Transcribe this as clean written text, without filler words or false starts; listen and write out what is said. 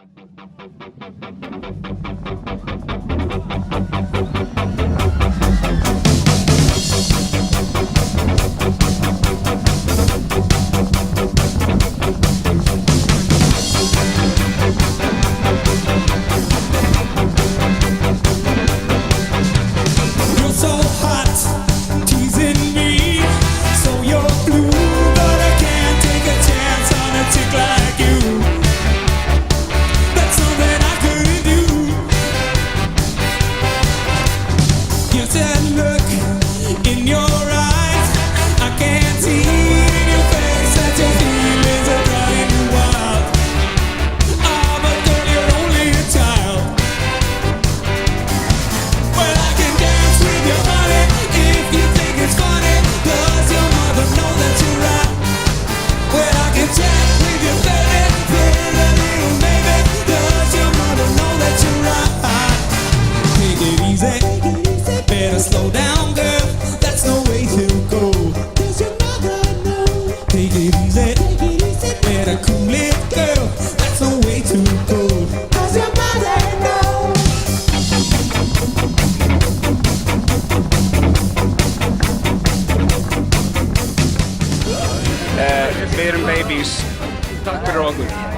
You're so hot, teasing me. So you're blue, but I can't take a chance on a chick like you. That's something I couldn't do. You said, look in your eyes. I can't see in your face that your feelings are driving you wild. Ah, but girl, you're only a child. Well, I can dance with your body if you think it's funny. Does your mother know that you're right? Well, I can chat with your baby, pretty little baby. Does your mother know that you're right? Take it easy, better slow down, girl. That's no way to go. Does your mother know? Take it easy, better cool it, girl. That's no way to go. Does your mother know? Við erum babies. Takk fyrir okkur.